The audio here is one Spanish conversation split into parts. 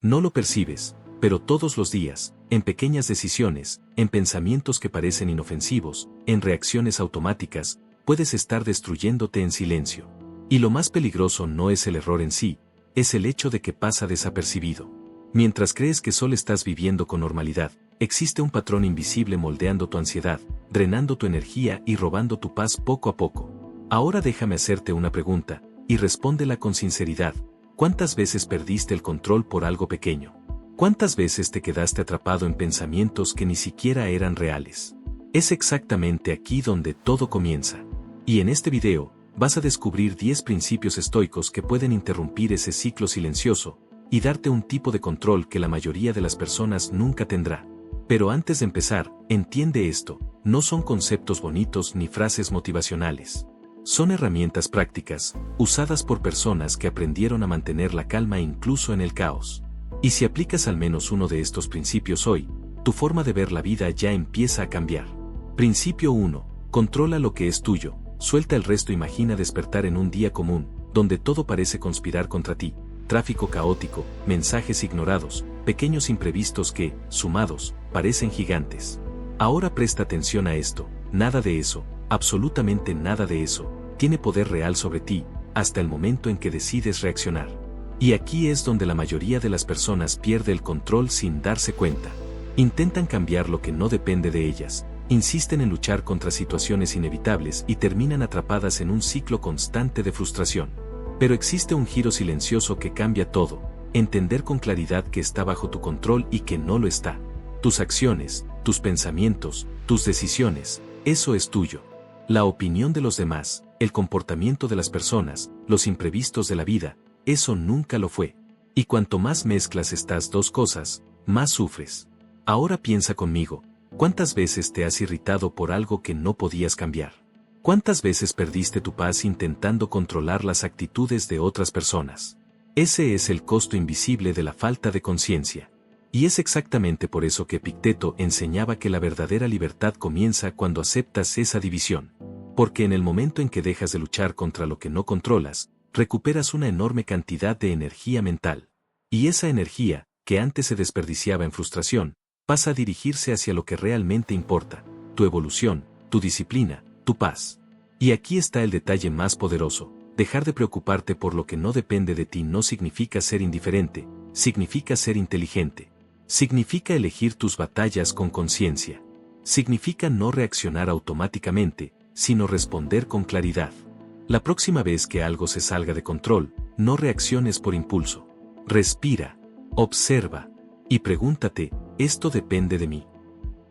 No lo percibes, pero todos los días, en pequeñas decisiones, en pensamientos que parecen inofensivos, en reacciones automáticas, puedes estar destruyéndote en silencio. Y lo más peligroso no es el error en sí, es el hecho de que pasa desapercibido. Mientras crees que solo estás viviendo con normalidad, existe un patrón invisible moldeando tu ansiedad, drenando tu energía y robando tu paz poco a poco. Ahora déjame hacerte una pregunta, y respóndela con sinceridad. ¿Cuántas veces perdiste el control por algo pequeño? ¿Cuántas veces te quedaste atrapado en pensamientos que ni siquiera eran reales? Es exactamente aquí donde todo comienza. Y en este video, vas a descubrir 10 principios estoicos que pueden interrumpir ese ciclo silencioso y darte un tipo de control que la mayoría de las personas nunca tendrá. Pero antes de empezar, entiende esto, no son conceptos bonitos ni frases motivacionales. Son herramientas prácticas, usadas por personas que aprendieron a mantener la calma incluso en el caos. Y si aplicas al menos uno de estos principios hoy, tu forma de ver la vida ya empieza a cambiar. Principio 1. Controla lo que es tuyo, suelta el resto. Imagina despertar en un día común, donde todo parece conspirar contra ti. Tráfico caótico, mensajes ignorados, pequeños imprevistos que, sumados, parecen gigantes. Ahora presta atención a esto, nada de eso, absolutamente nada de eso, tiene poder real sobre ti, hasta el momento en que decides reaccionar. Y aquí es donde la mayoría de las personas pierde el control sin darse cuenta. Intentan cambiar lo que no depende de ellas, insisten en luchar contra situaciones inevitables y terminan atrapadas en un ciclo constante de frustración. Pero existe un giro silencioso que cambia todo, entender con claridad que está bajo tu control y que no lo está. Tus acciones, tus pensamientos, tus decisiones, eso es tuyo. La opinión de los demás, el comportamiento de las personas, los imprevistos de la vida, eso nunca lo fue. Y cuanto más mezclas estas dos cosas, más sufres. Ahora piensa conmigo, ¿cuántas veces te has irritado por algo que no podías cambiar? ¿Cuántas veces perdiste tu paz intentando controlar las actitudes de otras personas? Ese es el costo invisible de la falta de conciencia. Y es exactamente por eso que Epicteto enseñaba que la verdadera libertad comienza cuando aceptas esa división. Porque en el momento en que dejas de luchar contra lo que no controlas, recuperas una enorme cantidad de energía mental. Y esa energía, que antes se desperdiciaba en frustración, pasa a dirigirse hacia lo que realmente importa, tu evolución, tu disciplina, tu paz. Y aquí está el detalle más poderoso, dejar de preocuparte por lo que no depende de ti no significa ser indiferente, significa ser inteligente. Significa elegir tus batallas con conciencia. Significa no reaccionar automáticamente, sino responder con claridad. La próxima vez que algo se salga de control, no reacciones por impulso. Respira, observa, y pregúntate, ¿esto depende de mí?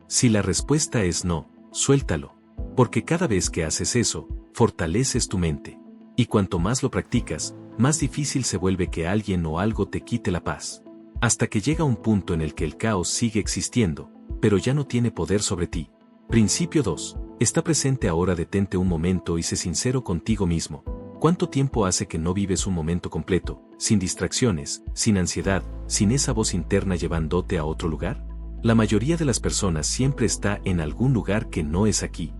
Si la respuesta es no, suéltalo. Porque cada vez que haces eso, fortaleces tu mente. Y cuanto más lo practicas, más difícil se vuelve que alguien o algo te quite la paz. Hasta que llega un punto en el que el caos sigue existiendo, pero ya no tiene poder sobre ti. Principio 2. Está presente ahora. Detente un momento y sé sincero contigo mismo. ¿Cuánto tiempo hace que no vives un momento completo, sin distracciones, sin ansiedad, sin esa voz interna llevándote a otro lugar? La mayoría de las personas siempre está en algún lugar que no es aquí.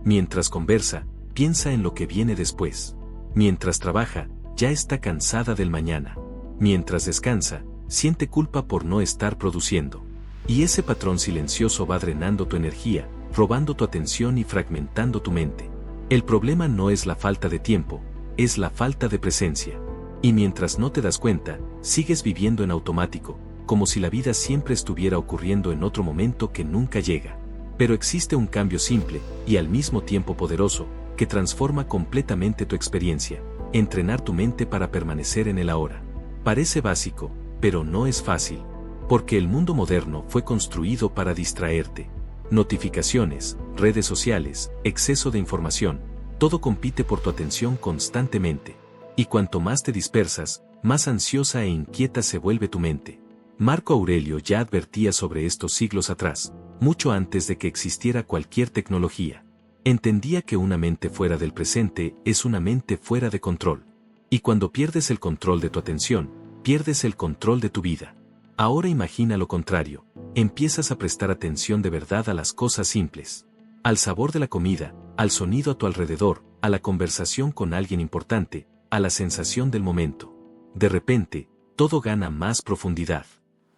Mientras conversa, piensa en lo que viene después. Mientras trabaja, ya está cansada del mañana. Mientras descansa, siente culpa por no estar produciendo. Y ese patrón silencioso va drenando tu energía, robando tu atención y fragmentando tu mente. El problema no es la falta de tiempo, es la falta de presencia. Y mientras no te das cuenta, sigues viviendo en automático, como si la vida siempre estuviera ocurriendo en otro momento que nunca llega. Pero existe un cambio simple, y al mismo tiempo poderoso, que transforma completamente tu experiencia: entrenar tu mente para permanecer en el ahora. Parece básico, pero no es fácil. Porque el mundo moderno fue construido para distraerte. Notificaciones, redes sociales, exceso de información, todo compite por tu atención constantemente. Y cuanto más te dispersas, más ansiosa e inquieta se vuelve tu mente. Marco Aurelio ya advertía sobre esto siglos atrás, mucho antes de que existiera cualquier tecnología. Entendía que una mente fuera del presente es una mente fuera de control. Y cuando pierdes el control de tu atención, pierdes el control de tu vida. Ahora imagina lo contrario, empiezas a prestar atención de verdad a las cosas simples. Al sabor de la comida, al sonido a tu alrededor, a la conversación con alguien importante, a la sensación del momento. De repente, todo gana más profundidad.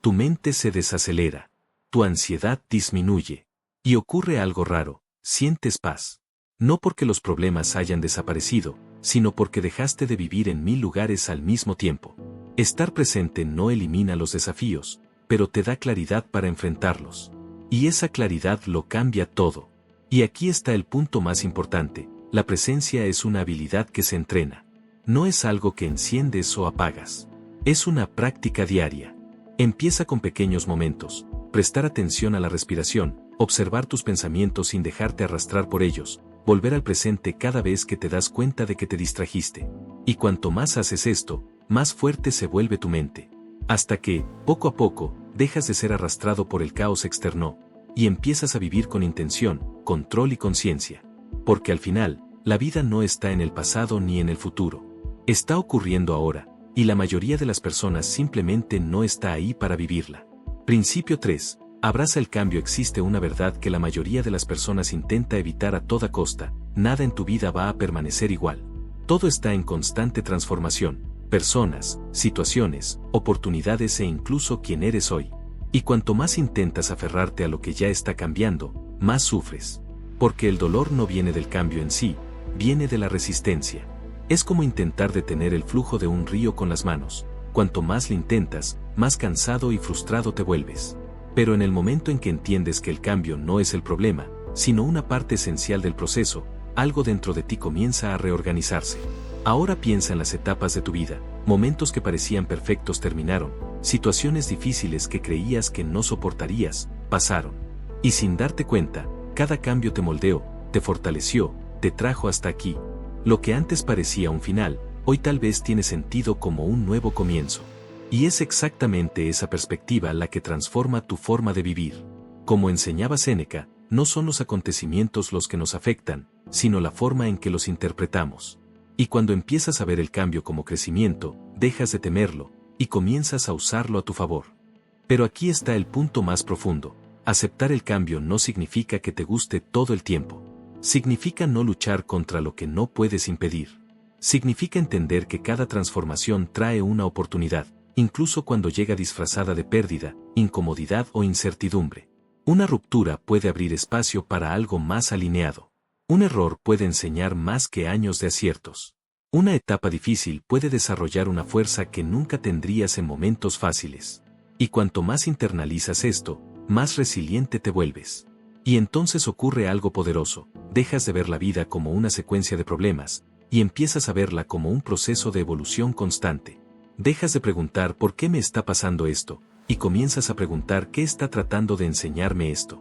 Tu mente se desacelera. Tu ansiedad disminuye. Y ocurre algo raro, sientes paz. No porque los problemas hayan desaparecido, sino porque dejaste de vivir en 1000 lugares al mismo tiempo. Estar presente no elimina los desafíos, pero te da claridad para enfrentarlos. Y esa claridad lo cambia todo. Y aquí está el punto más importante, la presencia es una habilidad que se entrena. No es algo que enciendes o apagas. Es una práctica diaria. Empieza con pequeños momentos, prestar atención a la respiración, observar tus pensamientos sin dejarte arrastrar por ellos, volver al presente cada vez que te das cuenta de que te distrajiste. Y cuanto más haces esto, más fuerte se vuelve tu mente. Hasta que, poco a poco, dejas de ser arrastrado por el caos externo, y empiezas a vivir con intención, control y conciencia. Porque al final, la vida no está en el pasado ni en el futuro. Está ocurriendo ahora, y la mayoría de las personas simplemente no está ahí para vivirla. Principio 3. Abraza el cambio. Existe una verdad que la mayoría de las personas intenta evitar a toda costa: nada en tu vida va a permanecer igual. Todo está en constante transformación, personas, situaciones, oportunidades e incluso quién eres hoy. Y cuanto más intentas aferrarte a lo que ya está cambiando, más sufres. Porque el dolor no viene del cambio en sí, viene de la resistencia. Es como intentar detener el flujo de un río con las manos. Cuanto más lo intentas, más cansado y frustrado te vuelves. Pero en el momento en que entiendes que el cambio no es el problema, sino una parte esencial del proceso, algo dentro de ti comienza a reorganizarse. Ahora piensa en las etapas de tu vida, momentos que parecían perfectos terminaron, situaciones difíciles que creías que no soportarías, pasaron. Y sin darte cuenta, cada cambio te moldeó, te fortaleció, te trajo hasta aquí. Lo que antes parecía un final, hoy tal vez tiene sentido como un nuevo comienzo. Y es exactamente esa perspectiva la que transforma tu forma de vivir. Como enseñaba Séneca, no son los acontecimientos los que nos afectan, sino la forma en que los interpretamos. Y cuando empiezas a ver el cambio como crecimiento, dejas de temerlo, y comienzas a usarlo a tu favor. Pero aquí está el punto más profundo. Aceptar el cambio no significa que te guste todo el tiempo. Significa no luchar contra lo que no puedes impedir. Significa entender que cada transformación trae una oportunidad, incluso cuando llega disfrazada de pérdida, incomodidad o incertidumbre. Una ruptura puede abrir espacio para algo más alineado. Un error puede enseñar más que años de aciertos. Una etapa difícil puede desarrollar una fuerza que nunca tendrías en momentos fáciles. Y cuanto más internalizas esto, más resiliente te vuelves. Y entonces ocurre algo poderoso, dejas de ver la vida como una secuencia de problemas, y empiezas a verla como un proceso de evolución constante. Dejas de preguntar ¿por qué me está pasando esto? Y comienzas a preguntar ¿qué está tratando de enseñarme esto?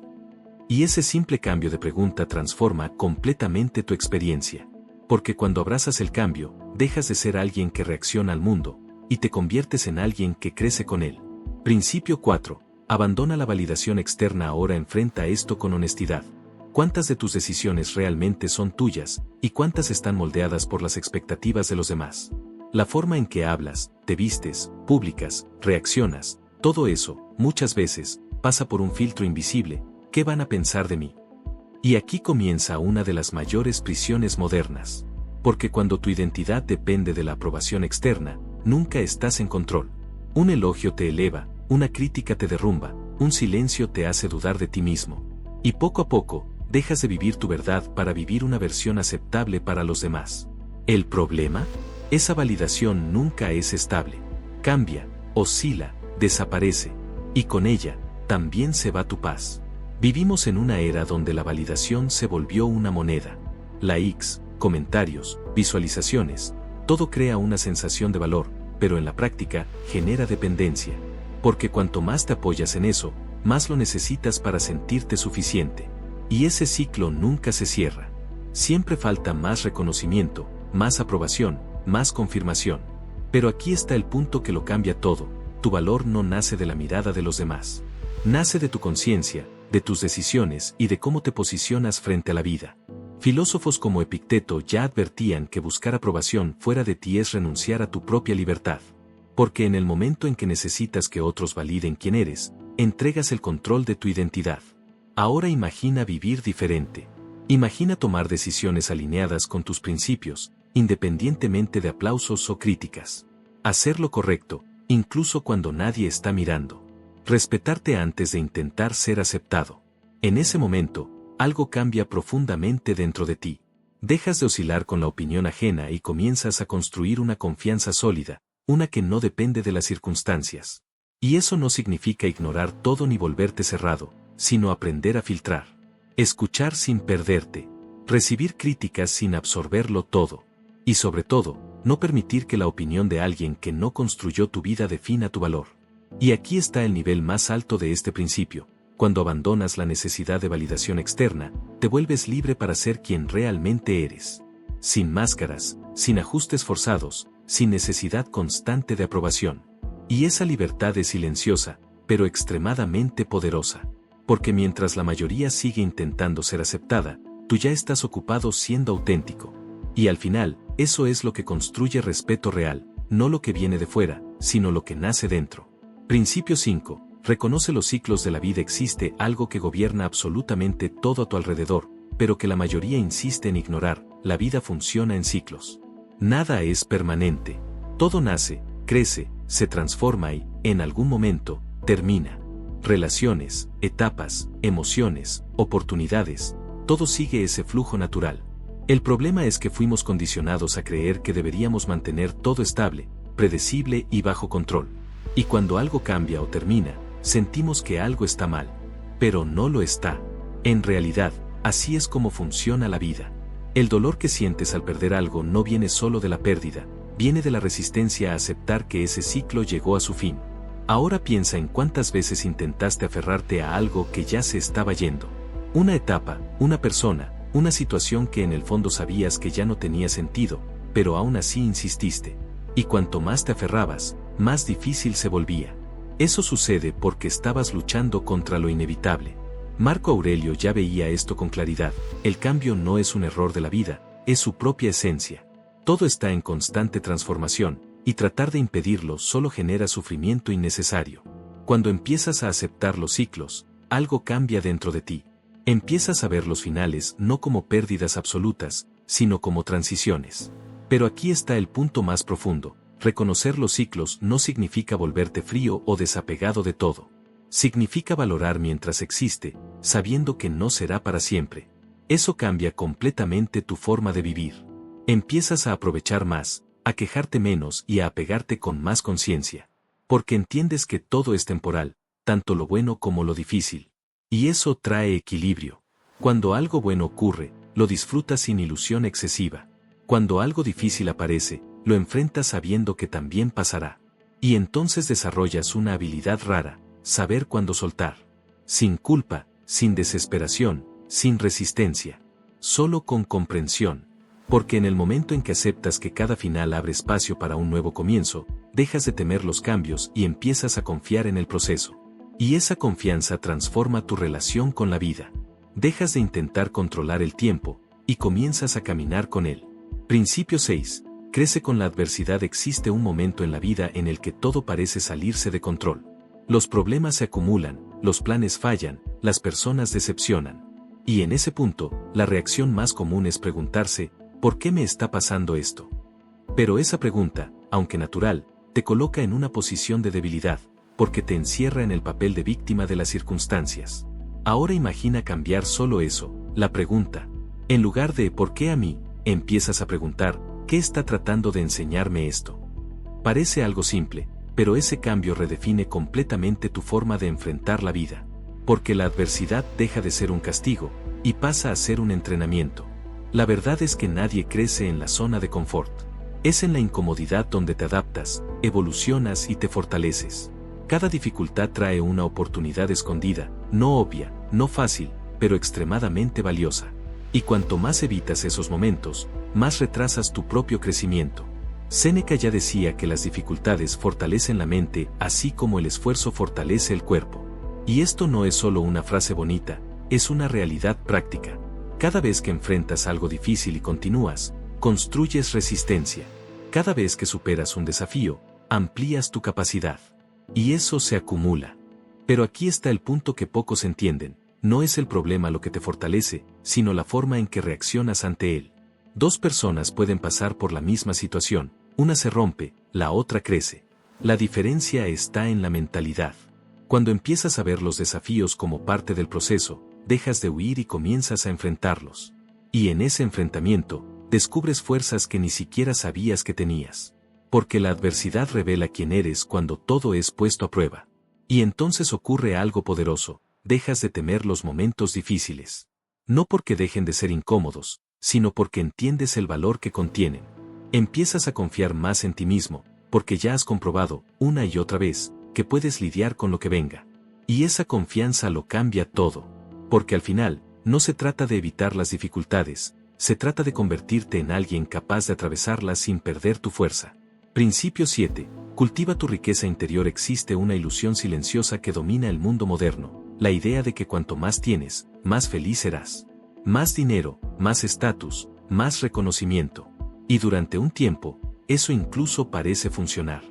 Y ese simple cambio de pregunta transforma completamente tu experiencia. Porque cuando abrazas el cambio, dejas de ser alguien que reacciona al mundo, y te conviertes en alguien que crece con él. Principio 4. Abandona la validación externa. Ahora enfrenta esto con honestidad. ¿Cuántas de tus decisiones realmente son tuyas, y cuántas están moldeadas por las expectativas de los demás? La forma en que hablas, te vistes, publicas, reaccionas, todo eso, muchas veces, pasa por un filtro invisible. ¿Qué van a pensar de mí? Y aquí comienza una de las mayores prisiones modernas. Porque cuando tu identidad depende de la aprobación externa, nunca estás en control. Un elogio te eleva, una crítica te derrumba, un silencio te hace dudar de ti mismo. Y poco a poco, dejas de vivir tu verdad para vivir una versión aceptable para los demás. ¿El problema? Esa validación nunca es estable. Cambia, oscila, desaparece. Y con ella, también se va tu paz. Vivimos en una era donde la validación se volvió una moneda. Likes, comentarios, visualizaciones, todo crea una sensación de valor, pero en la práctica, genera dependencia. Porque cuanto más te apoyas en eso, más lo necesitas para sentirte suficiente. Y ese ciclo nunca se cierra. Siempre falta más reconocimiento, más aprobación, más confirmación. Pero aquí está el punto que lo cambia todo. Tu valor no nace de la mirada de los demás. Nace de tu conciencia, de tus decisiones y de cómo te posicionas frente a la vida. Filósofos como Epicteto ya advertían que buscar aprobación fuera de ti es renunciar a tu propia libertad. Porque en el momento en que necesitas que otros validen quién eres, entregas el control de tu identidad. Ahora imagina vivir diferente. Imagina tomar decisiones alineadas con tus principios, independientemente de aplausos o críticas. Hacer lo correcto, incluso cuando nadie está mirando. Respetarte antes de intentar ser aceptado. En ese momento, algo cambia profundamente dentro de ti. Dejas de oscilar con la opinión ajena y comienzas a construir una confianza sólida, una que no depende de las circunstancias. Y eso no significa ignorar todo ni volverte cerrado, sino aprender a filtrar. Escuchar sin perderte. Recibir críticas sin absorberlo todo. Y sobre todo, no permitir que la opinión de alguien que no construyó tu vida defina tu valor. Y aquí está el nivel más alto de este principio. Cuando abandonas la necesidad de validación externa, te vuelves libre para ser quien realmente eres. Sin máscaras, sin ajustes forzados, sin necesidad constante de aprobación. Y esa libertad es silenciosa, pero extremadamente poderosa. Porque mientras la mayoría sigue intentando ser aceptada, tú ya estás ocupado siendo auténtico. Y al final, eso es lo que construye respeto real, no lo que viene de fuera, sino lo que nace dentro. Principio 5. Reconoce los ciclos de la vida. Existe algo que gobierna absolutamente todo a tu alrededor, pero que la mayoría insiste en ignorar. La vida funciona en ciclos. Nada es permanente. Todo nace, crece, se transforma y, en algún momento, termina. Relaciones, etapas, emociones, oportunidades, todo sigue ese flujo natural. El problema es que fuimos condicionados a creer que deberíamos mantener todo estable, predecible y bajo control. Y cuando algo cambia o termina, sentimos que algo está mal. Pero no lo está. En realidad, así es como funciona la vida. El dolor que sientes al perder algo no viene solo de la pérdida, viene de la resistencia a aceptar que ese ciclo llegó a su fin. Ahora piensa en cuántas veces intentaste aferrarte a algo que ya se estaba yendo. Una etapa, una persona, una situación que en el fondo sabías que ya no tenía sentido, pero aún así insististe. Y cuanto más te aferrabas, más difícil se volvía. Eso sucede porque estabas luchando contra lo inevitable. Marco Aurelio ya veía esto con claridad. El cambio no es un error de la vida, es su propia esencia. Todo está en constante transformación, y tratar de impedirlo solo genera sufrimiento innecesario. Cuando empiezas a aceptar los ciclos, algo cambia dentro de ti. Empiezas a ver los finales no como pérdidas absolutas, sino como transiciones. Pero aquí está el punto más profundo. Reconocer los ciclos no significa volverte frío o desapegado de todo. Significa valorar mientras existe, sabiendo que no será para siempre. Eso cambia completamente tu forma de vivir. Empiezas a aprovechar más, a quejarte menos y a apegarte con más conciencia. Porque entiendes que todo es temporal, tanto lo bueno como lo difícil. Y eso trae equilibrio. Cuando algo bueno ocurre, lo disfrutas sin ilusión excesiva. Cuando algo difícil aparece, lo enfrentas sabiendo que también pasará. Y entonces desarrollas una habilidad rara, saber cuándo soltar. Sin culpa, sin desesperación, sin resistencia. Solo con comprensión. Porque en el momento en que aceptas que cada final abre espacio para un nuevo comienzo, dejas de temer los cambios y empiezas a confiar en el proceso. Y esa confianza transforma tu relación con la vida. Dejas de intentar controlar el tiempo, y comienzas a caminar con él. Principio 6. Crece con la adversidad. Existe un momento en la vida en el que todo parece salirse de control. Los problemas se acumulan, los planes fallan, las personas decepcionan. Y en ese punto, la reacción más común es preguntarse, ¿por qué me está pasando esto? Pero esa pregunta, aunque natural, te coloca en una posición de debilidad, porque te encierra en el papel de víctima de las circunstancias. Ahora imagina cambiar solo eso, la pregunta. En lugar de ¿por qué a mí?, empiezas a preguntar, ¿qué está tratando de enseñarme esto? Parece algo simple, pero ese cambio redefine completamente tu forma de enfrentar la vida. Porque la adversidad deja de ser un castigo, y pasa a ser un entrenamiento. La verdad es que nadie crece en la zona de confort. Es en la incomodidad donde te adaptas, evolucionas y te fortaleces. Cada dificultad trae una oportunidad escondida, no obvia, no fácil, pero extremadamente valiosa. Y cuanto más evitas esos momentos, más retrasas tu propio crecimiento. Séneca ya decía que las dificultades fortalecen la mente, así como el esfuerzo fortalece el cuerpo. Y esto no es solo una frase bonita, es una realidad práctica. Cada vez que enfrentas algo difícil y continúas, construyes resistencia. Cada vez que superas un desafío, amplías tu capacidad. Y eso se acumula. Pero aquí está el punto que pocos entienden. No es el problema lo que te fortalece, sino la forma en que reaccionas ante él. Dos personas pueden pasar por la misma situación, una se rompe, la otra crece. La diferencia está en la mentalidad. Cuando empiezas a ver los desafíos como parte del proceso, dejas de huir y comienzas a enfrentarlos. Y en ese enfrentamiento, descubres fuerzas que ni siquiera sabías que tenías. Porque la adversidad revela quién eres cuando todo es puesto a prueba. Y entonces ocurre algo poderoso, dejas de temer los momentos difíciles. No porque dejen de ser incómodos, sino porque entiendes el valor que contienen. Empiezas a confiar más en ti mismo, porque ya has comprobado, una y otra vez, que puedes lidiar con lo que venga. Y esa confianza lo cambia todo. Porque al final, no se trata de evitar las dificultades, se trata de convertirte en alguien capaz de atravesarlas sin perder tu fuerza. Principio 7. Cultiva tu riqueza interior. Existe una ilusión silenciosa que domina el mundo moderno, la idea de que cuanto más tienes, más feliz serás. Más dinero, más estatus, más reconocimiento. Y durante un tiempo, eso incluso parece funcionar.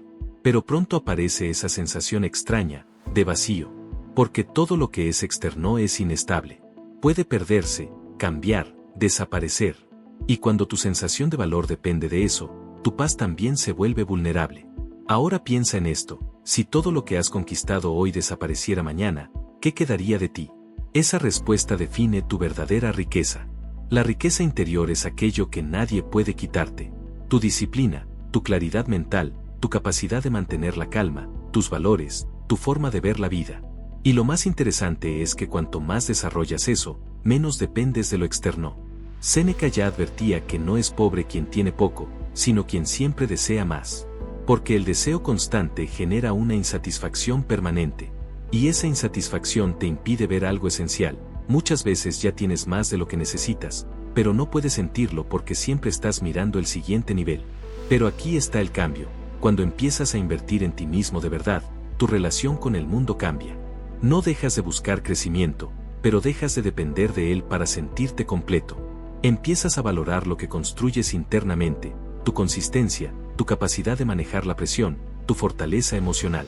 Pero pronto aparece esa sensación extraña, de vacío. Porque todo lo que es externo es inestable. Puede perderse, cambiar, desaparecer. Y cuando tu sensación de valor depende de eso, tu paz también se vuelve vulnerable. Ahora piensa en esto, si todo lo que has conquistado hoy desapareciera mañana, ¿qué quedaría de ti? Esa respuesta define tu verdadera riqueza. La riqueza interior es aquello que nadie puede quitarte. Tu disciplina, tu claridad mental, tu capacidad de mantener la calma, tus valores, tu forma de ver la vida. Y lo más interesante es que cuanto más desarrollas eso, menos dependes de lo externo. Séneca ya advertía que no es pobre quien tiene poco, sino quien siempre desea más. Porque el deseo constante genera una insatisfacción permanente. Y esa insatisfacción te impide ver algo esencial. Muchas veces ya tienes más de lo que necesitas, pero no puedes sentirlo porque siempre estás mirando el siguiente nivel. Pero aquí está el cambio. Cuando empiezas a invertir en ti mismo de verdad, tu relación con el mundo cambia. No dejas de buscar crecimiento, pero dejas de depender de él para sentirte completo. Empiezas a valorar lo que construyes internamente, tu consistencia, tu capacidad de manejar la presión, tu fortaleza emocional.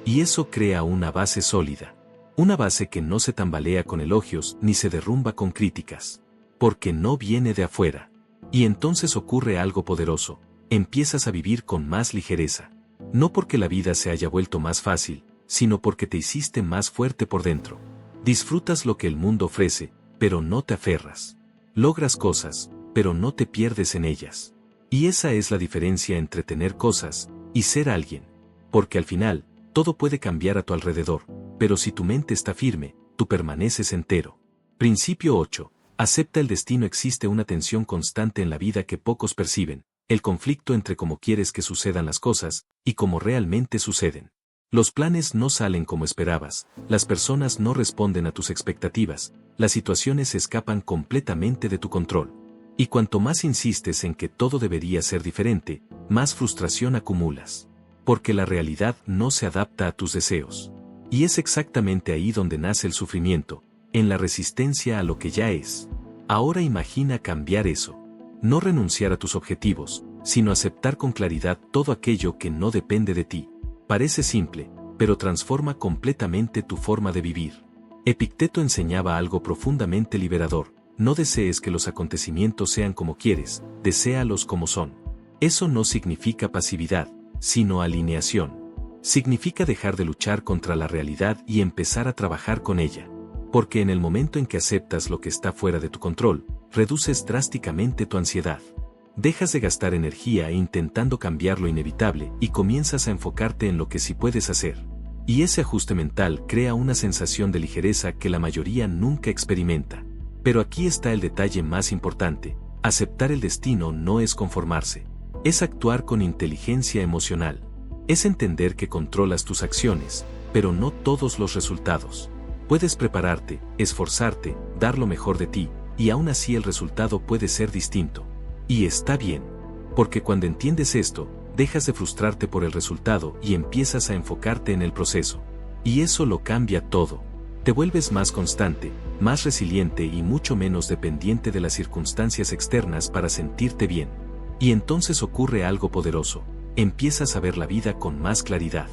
Y eso crea una base sólida. Una base que no se tambalea con elogios ni se derrumba con críticas. Porque no viene de afuera. Y entonces ocurre algo poderoso. Empiezas a vivir con más ligereza. No porque la vida se haya vuelto más fácil, sino porque te hiciste más fuerte por dentro. Disfrutas lo que el mundo ofrece, pero no te aferras. Logras cosas, pero no te pierdes en ellas. Y esa es la diferencia entre tener cosas y ser alguien. Porque al final, todo puede cambiar a tu alrededor, pero si tu mente está firme, tú permaneces entero. Principio 8. Acepta el destino. Existe una tensión constante en la vida que pocos perciben, el conflicto entre cómo quieres que sucedan las cosas y cómo realmente suceden. Los planes no salen como esperabas, las personas no responden a tus expectativas, las situaciones escapan completamente de tu control. Y cuanto más insistes en que todo debería ser diferente, más frustración acumulas. Porque la realidad no se adapta a tus deseos. Y es exactamente ahí donde nace el sufrimiento, en la resistencia a lo que ya es. Ahora imagina cambiar eso. No renunciar a tus objetivos, sino aceptar con claridad todo aquello que no depende de ti. Parece simple, pero transforma completamente tu forma de vivir. Epicteto enseñaba algo profundamente liberador: no desees que los acontecimientos sean como quieres, deséalos como son. Eso no significa pasividad, sino alineación. Significa dejar de luchar contra la realidad y empezar a trabajar con ella. Porque en el momento en que aceptas lo que está fuera de tu control, reduces drásticamente tu ansiedad. Dejas de gastar energía intentando cambiar lo inevitable y comienzas a enfocarte en lo que sí puedes hacer. Y ese ajuste mental crea una sensación de ligereza que la mayoría nunca experimenta. Pero aquí está el detalle más importante: aceptar el destino no es conformarse. Es actuar con inteligencia emocional. Es entender que controlas tus acciones, pero no todos los resultados. Puedes prepararte, esforzarte, dar lo mejor de ti, y aún así el resultado puede ser distinto. Y está bien. Porque cuando entiendes esto, dejas de frustrarte por el resultado y empiezas a enfocarte en el proceso. Y eso lo cambia todo. Te vuelves más constante, más resiliente y mucho menos dependiente de las circunstancias externas para sentirte bien. Y entonces ocurre algo poderoso. Empiezas a ver la vida con más claridad.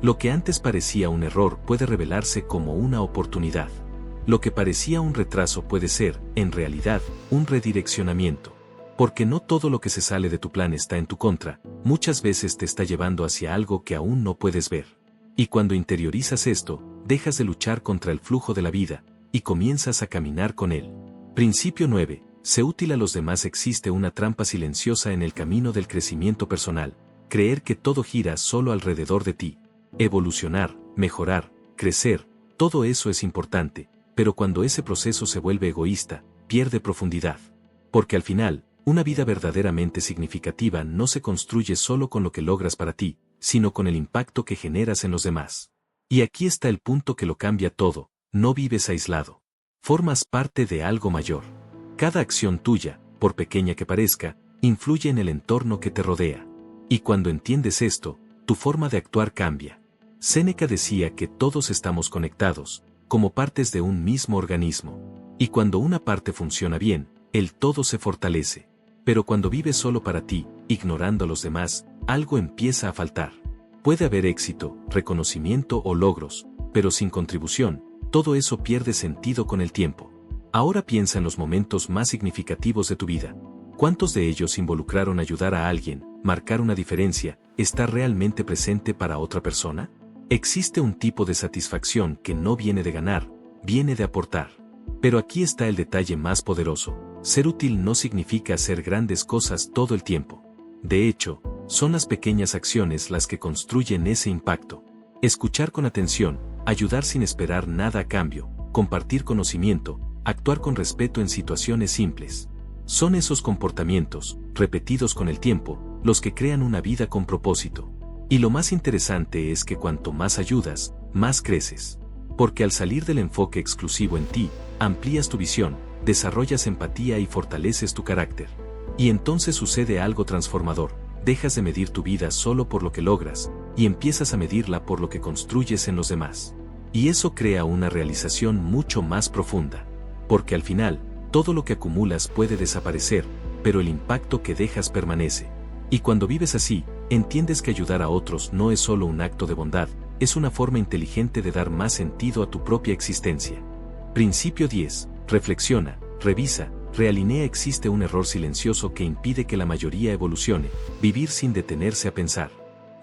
Lo que antes parecía un error puede revelarse como una oportunidad. Lo que parecía un retraso puede ser, en realidad, un redireccionamiento. Porque no todo lo que se sale de tu plan está en tu contra, muchas veces te está llevando hacia algo que aún no puedes ver. Y cuando interiorizas esto, dejas de luchar contra el flujo de la vida, y comienzas a caminar con él. Principio 9. Sé útil a los demás. Existe una trampa silenciosa en el camino del crecimiento personal. Creer que todo gira solo alrededor de ti. Evolucionar, mejorar, crecer, todo eso es importante, pero cuando ese proceso se vuelve egoísta, pierde profundidad. Porque al final, una vida verdaderamente significativa no se construye solo con lo que logras para ti, sino con el impacto que generas en los demás. Y aquí está el punto que lo cambia todo: no vives aislado. Formas parte de algo mayor. Cada acción tuya, por pequeña que parezca, influye en el entorno que te rodea. Y cuando entiendes esto, tu forma de actuar cambia. Séneca decía que todos estamos conectados, como partes de un mismo organismo. Y cuando una parte funciona bien, el todo se fortalece. Pero cuando vives solo para ti, ignorando a los demás, algo empieza a faltar. Puede haber éxito, reconocimiento o logros, pero sin contribución, todo eso pierde sentido con el tiempo. Ahora piensa en los momentos más significativos de tu vida. ¿Cuántos de ellos involucraron ayudar a alguien, marcar una diferencia, estar realmente presente para otra persona? Existe un tipo de satisfacción que no viene de ganar, viene de aportar. Pero aquí está el detalle más poderoso: ser útil no significa hacer grandes cosas todo el tiempo. De hecho, son las pequeñas acciones las que construyen ese impacto. Escuchar con atención, ayudar sin esperar nada a cambio, compartir conocimiento, actuar con respeto en situaciones simples. Son esos comportamientos, repetidos con el tiempo, los que crean una vida con propósito. Y lo más interesante es que cuanto más ayudas, más creces. Porque al salir del enfoque exclusivo en ti, amplías tu visión, desarrollas empatía y fortaleces tu carácter. Y entonces sucede algo transformador: dejas de medir tu vida solo por lo que logras, y empiezas a medirla por lo que construyes en los demás. Y eso crea una realización mucho más profunda. Porque al final, todo lo que acumulas puede desaparecer, pero el impacto que dejas permanece. Y cuando vives así, entiendes que ayudar a otros no es solo un acto de bondad, es una forma inteligente de dar más sentido a tu propia existencia. Principio 10. Reflexiona, revisa, realinea. Existe un error silencioso que impide que la mayoría evolucione: vivir sin detenerse a pensar.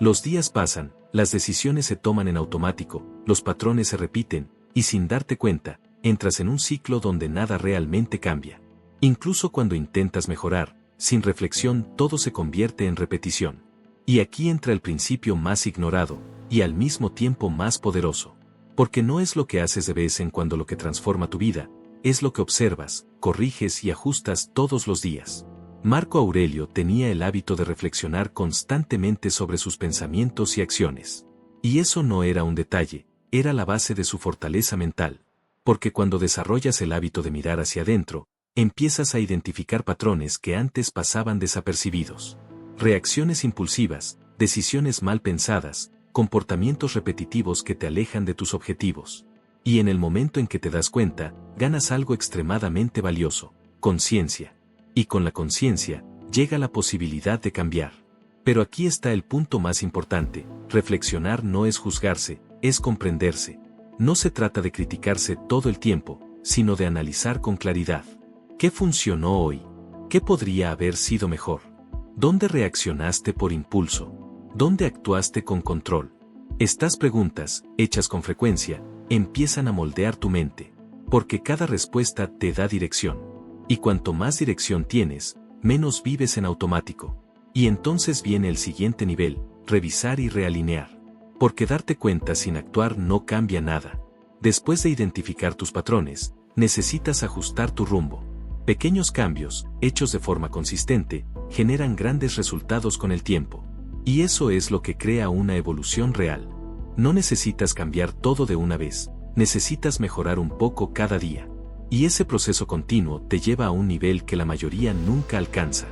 Los días pasan, las decisiones se toman en automático, los patrones se repiten, y sin darte cuenta, entras en un ciclo donde nada realmente cambia. Incluso cuando intentas mejorar, sin reflexión todo se convierte en repetición. Y aquí entra el principio más ignorado, y al mismo tiempo más poderoso. Porque no es lo que haces de vez en cuando lo que transforma tu vida, es lo que observas, corriges y ajustas todos los días. Marco Aurelio tenía el hábito de reflexionar constantemente sobre sus pensamientos y acciones. Y eso no era un detalle, era la base de su fortaleza mental. Porque cuando desarrollas el hábito de mirar hacia adentro, empiezas a identificar patrones que antes pasaban desapercibidos. Reacciones impulsivas, decisiones mal pensadas, comportamientos repetitivos que te alejan de tus objetivos. Y en el momento en que te das cuenta, ganas algo extremadamente valioso: conciencia. Y con la conciencia, llega la posibilidad de cambiar. Pero aquí está el punto más importante: reflexionar no es juzgarse, es comprenderse. No se trata de criticarse todo el tiempo, sino de analizar con claridad. ¿Qué funcionó hoy? ¿Qué podría haber sido mejor? ¿Dónde reaccionaste por impulso? ¿Dónde actuaste con control? Estas preguntas, hechas con frecuencia, empiezan a moldear tu mente. Porque cada respuesta te da dirección. Y cuanto más dirección tienes, menos vives en automático. Y entonces viene el siguiente nivel: revisar y realinear. Porque darte cuenta sin actuar no cambia nada. Después de identificar tus patrones, necesitas ajustar tu rumbo. Pequeños cambios, hechos de forma consistente, generan grandes resultados con el tiempo. Y eso es lo que crea una evolución real. No necesitas cambiar todo de una vez, necesitas mejorar un poco cada día. Y ese proceso continuo te lleva a un nivel que la mayoría nunca alcanza.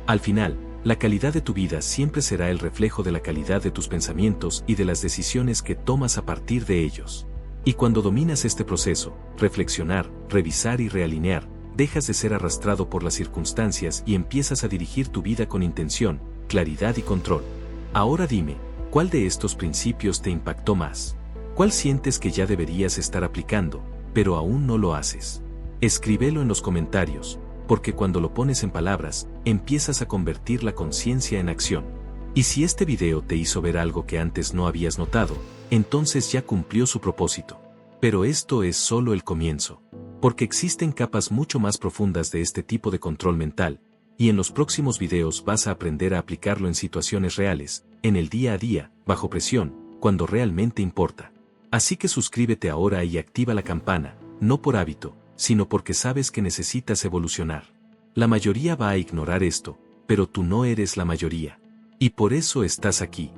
Al final, la calidad de tu vida siempre será el reflejo de la calidad de tus pensamientos y de las decisiones que tomas a partir de ellos. Y cuando dominas este proceso, reflexionar, revisar y realinear, dejas de ser arrastrado por las circunstancias y empiezas a dirigir tu vida con intención, claridad y control. Ahora dime, ¿cuál de estos principios te impactó más? ¿Cuál sientes que ya deberías estar aplicando, pero aún no lo haces? Escríbelo en los comentarios. porque cuando lo pones en palabras, empiezas a convertir la conciencia en acción. Y si este video te hizo ver algo que antes no habías notado, entonces ya cumplió su propósito. Pero esto es solo el comienzo, porque existen capas mucho más profundas de este tipo de control mental, y en los próximos videos vas a aprender a aplicarlo en situaciones reales, en el día a día, bajo presión, cuando realmente importa. Así que suscríbete ahora y activa la campana, no por hábito, sino porque sabes que necesitas evolucionar. La mayoría va a ignorar esto, pero tú no eres la mayoría. Y por eso estás aquí.